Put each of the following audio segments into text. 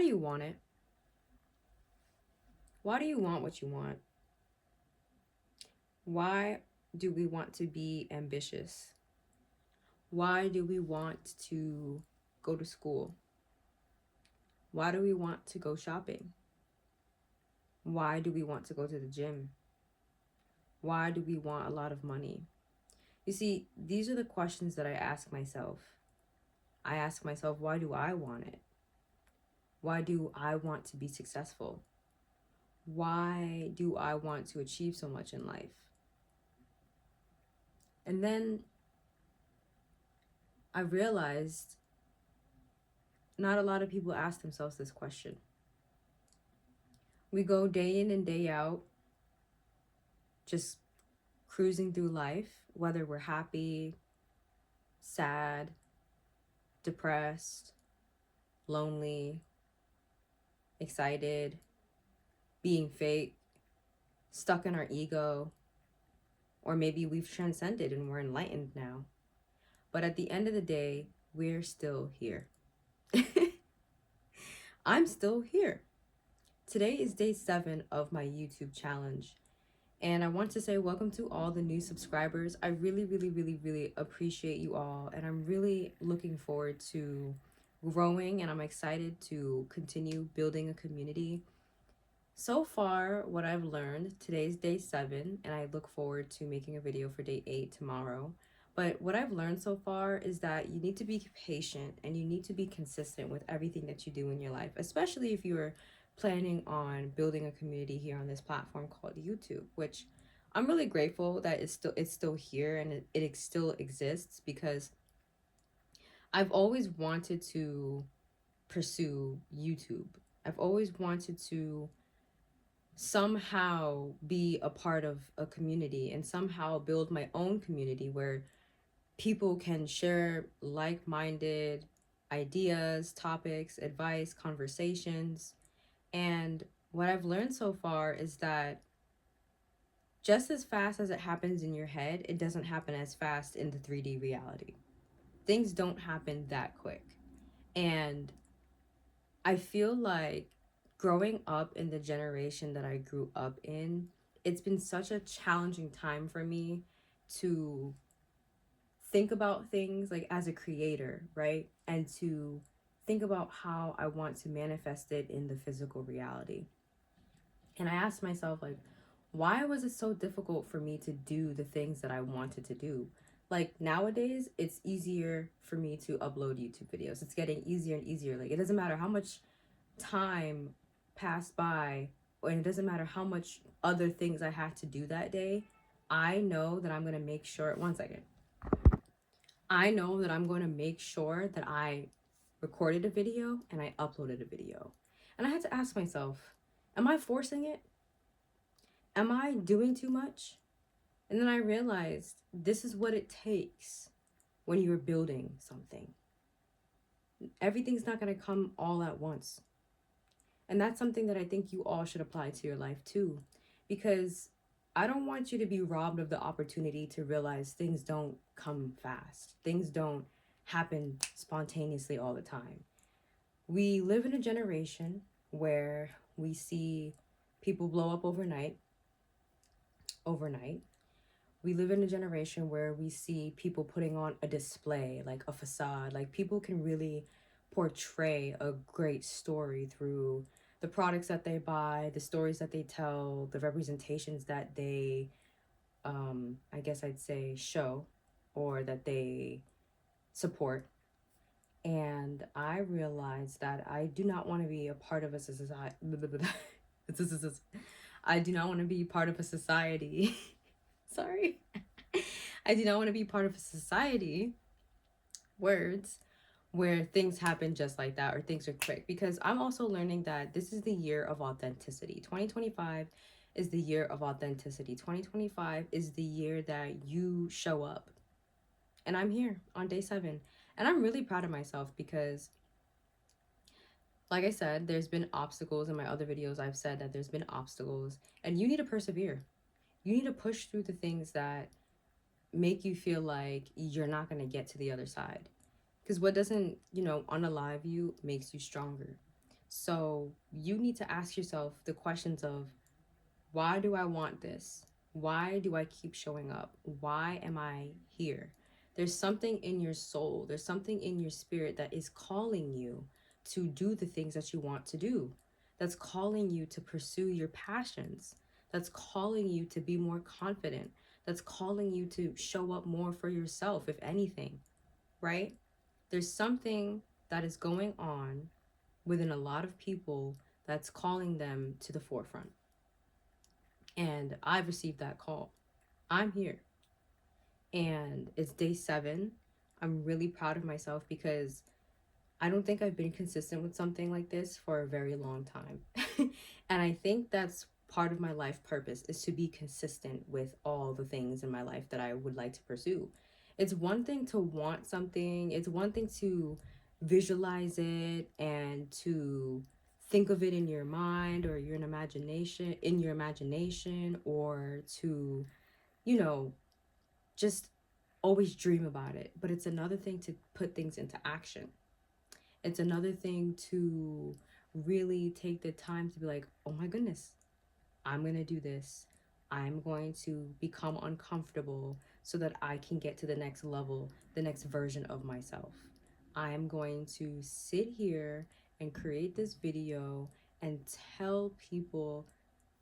do you want it? Why do you want what you want? Why do we want to be ambitious? Why do we want to go to school? Why do we want to go shopping? Why do we want to go to the gym? Why do we want a lot of money? You see, these are the questions that I ask myself. I ask myself, why do I want it? Why do I want to be successful? Why do I want to achieve so much in life? And then I realized not a lot of people ask themselves this question. We go day in and day out, just cruising through life, whether we're happy, sad, depressed, lonely, excited, being fake, stuck in our ego, or maybe we've transcended and we're enlightened now. But at the end of the day, we're still here. I'm still here. Today is day 7 of my YouTube challenge. And I want to say welcome to all the new subscribers. I really, really, really, really appreciate you all. And I'm really looking forward to growing, and I'm excited to continue building a community. So far, what I've learned, today's day 7, and I look forward to making a video for day 8 tomorrow. But what I've learned so far is that you need to be patient and you need to be consistent with everything that you do in your life, especially if you're planning on building a community here on this platform called YouTube, which I'm really grateful that it's still here and it still exists, because I've always wanted to pursue YouTube. I've always wanted to somehow be a part of a community and somehow build my own community where people can share like-minded ideas, topics, advice, conversations. And what I've learned so far is that just as fast as it happens in your head, it doesn't happen as fast in the 3D reality. Things don't happen that quick. And I feel like growing up in the generation that I grew up in, it's been such a challenging time for me to think about things like as a creator, right? And to think about how I want to manifest it in the physical reality. And I asked myself, like, why was it so difficult for me to do the things that I wanted to do? Like nowadays, it's easier for me to upload YouTube videos. It's getting easier and easier. Like, it doesn't matter how much time passed by, and it doesn't matter how much other things I had to do that day. I know that I'm going to make sure, one second. I know that I'm going to make sure that I recorded a video and I uploaded a video. And I had to ask myself, am I forcing it? Am I doing too much? And then I realized this is what it takes when you're building something. Everything's not going to come all at once. And that's something that I think you all should apply to your life too. Because I don't want you to be robbed of the opportunity to realize things don't come fast. Things don't happen spontaneously all the time. We live in a generation where we see people blow up overnight. We live in a generation where we see people putting on a display, like a facade. Like, people can really portray a great story through the products that they buy, the stories that they tell, the representations that they, I guess I'd say, show, or that they support. And I realized that I do not want to be a part of a society. I do not want to be part of a society. Sorry. I do not want to be part of a society, words, where things happen just like that or things are quick. Because I'm also learning that this is the year of authenticity. 2025 is the year of authenticity. 2025 is the year that you show up. And I'm here on day 7. And I'm really proud of myself because, like I said, there's been obstacles. In my other videos, I've said that there's been obstacles. And you need to persevere. You need to push through the things that make you feel like you're not going to get to the other side. Because what doesn't, unalive you makes you stronger. So you need to ask yourself the questions of, why do I want this? Why do I keep showing up? Why am I here? There's something in your soul, there's something in your spirit that is calling you to do the things that you want to do, that's calling you to pursue your passions, that's calling you to be more confident, that's calling you to show up more for yourself, if anything, right? There's something that is going on within a lot of people that's calling them to the forefront. And I've received that call. I'm here. And it's day 7. I'm really proud of myself because I don't think I've been consistent with something like this for a very long time. And I think that's part of my life purpose, is to be consistent with all the things in my life that I would like to pursue. It's one thing to want something, it's one thing to visualize it and to think of it in your mind or your imagination, or to, you know, just always dream about it. But it's another thing to put things into action. It's another thing to really take the time to be like, oh my goodness, I'm going to do this. I'm going to become uncomfortable so that I can get to the next level, the next version of myself. I'm going to sit here and create this video and tell people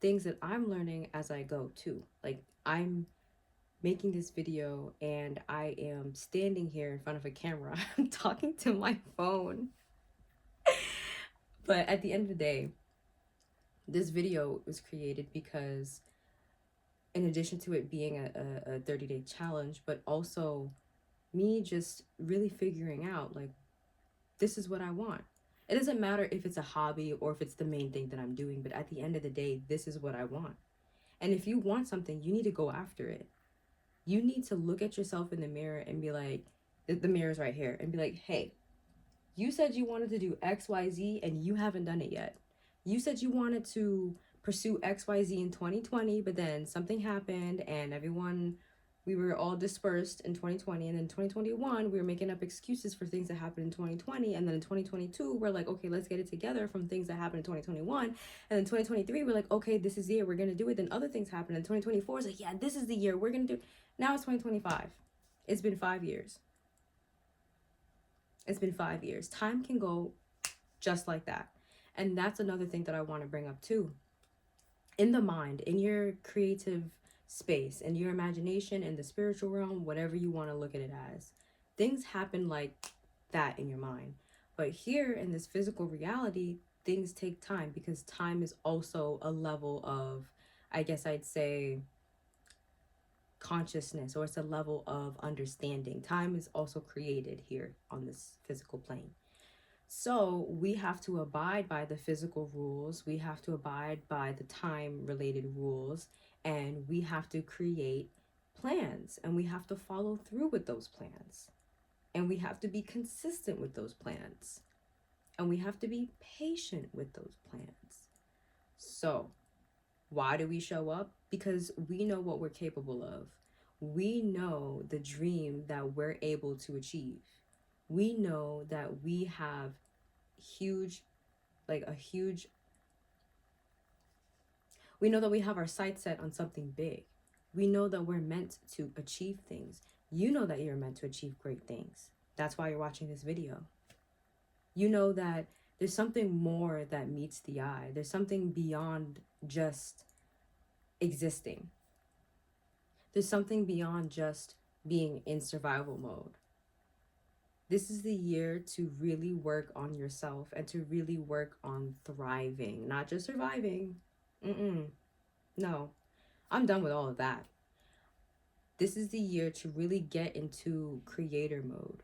things that I'm learning as I go too. Like, I'm making this video and I am standing here in front of a camera. I'm talking to my phone. But at the end of the day, this video was created because, in addition to it being a 30-day challenge, but also me just really figuring out, like, this is what I want. It doesn't matter if it's a hobby or if it's the main thing that I'm doing, but at the end of the day, this is what I want. And if you want something, you need to go after it. You need to look at yourself in the mirror and be like, the mirror's right here, and be like, hey, you said you wanted to do XYZ and you haven't done it yet. You said you wanted to pursue XYZ in 2020, but then something happened and we were all dispersed in 2020. And then 2021, we were making up excuses for things that happened in 2020. And then in 2022, we're like, okay, let's get it together from things that happened in 2021. And then 2023, we're like, okay, this is the year we're going to do it. Then other things happen. And 2024 is like, yeah, this is the year we're going to do it. Now it's 2025. It's been 5 years. It's been 5 years. Time can go just like that. And that's another thing that I want to bring up too. In the mind, in your creative space, in your imagination, in the spiritual realm, whatever you want to look at it as, things happen like that in your mind. But here in this physical reality, things take time, because time is also a level of, I guess I'd say, consciousness, or it's a level of understanding. Time is also created here on this physical plane. So we have to abide by the physical rules, we have to abide by the time related rules, and we have to create plans, and we have to follow through with those plans, and we have to be consistent with those plans, and we have to be patient with those plans. So why do we show up? Because we know what we're capable of. We know the dream that we're able to achieve. We know that we have we know that we have our sights set on something big. We know that we're meant to achieve things. You know that you're meant to achieve great things. That's why you're watching this video. You know that there's something more that meets the eye. There's something beyond just existing. There's something beyond just being in survival mode. This is the year to really work on yourself and to really work on thriving, not just surviving. No, I'm done with all of that. This is the year to really get into creator mode.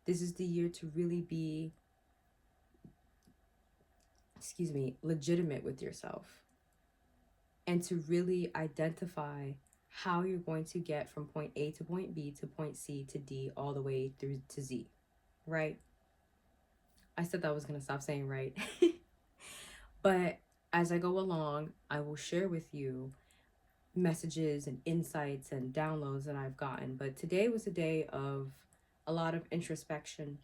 This is the year to really be, legitimate with yourself, and to really identify how you're going to get from point A to point B to point C to D all the way through to Z, right? I said that I was going to stop saying right. But as I go along, I will share with you messages and insights and downloads that I've gotten. But today was a day of a lot of introspection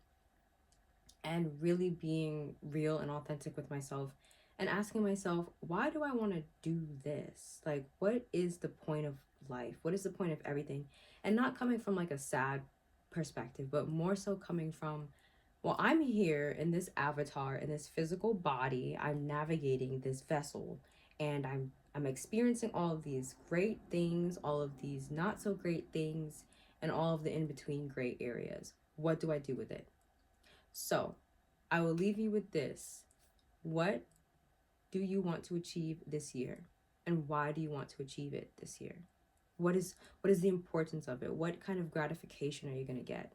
and really being real and authentic with myself and asking myself, why do I want to do this? Like, what is the point of life? What is the point of everything? And not coming from like a sad perspective, but more so coming from, well, I'm here in this avatar, in this physical body. I'm navigating this vessel, and I'm experiencing all of these great things, all of these not so great things, and all of the in between gray areas. What do I do with it? So, I will leave you with this. What do you want to achieve this year? And why do you want to achieve it this year? What is the importance of it? What kind of gratification are you going to get?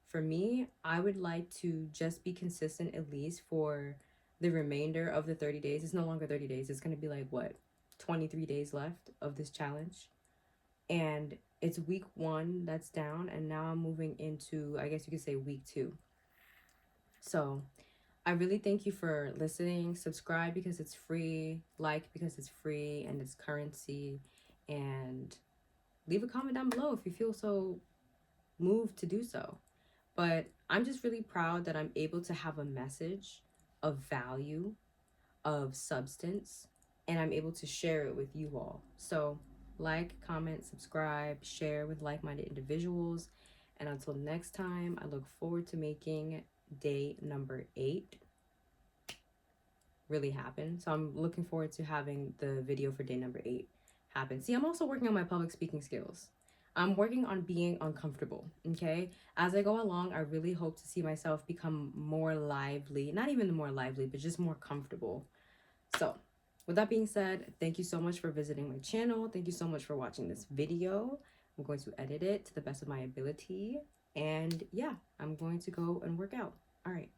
For me, I would like to just be consistent at least for the remainder of the 30 days. It's no longer 30 days. It's going to be like what? 23 days left of this challenge. And it's week 1 that's down, and now I'm moving into, I guess you could say, week 2. So, I really thank you for listening. Subscribe because it's free, like because it's free and it's currency, and leave a comment down below if you feel so moved to do so. But I'm just really proud that I'm able to have a message of value, of substance, and I'm able to share it with you all. So, like, comment, subscribe, share with like-minded individuals. And until next time, I look forward to making day number 8 really happen. So I'm looking forward to having the video for day number 8 happen. See, I'm also working on my public speaking skills. I'm working on being uncomfortable, okay? As I go along, I really hope to see myself become more lively, not even more lively, but just more comfortable. So, with that being said, thank you so much for visiting my channel. Thank you so much for watching this video. I'm going to edit it to the best of my ability. And yeah, I'm going to go and work out. All right.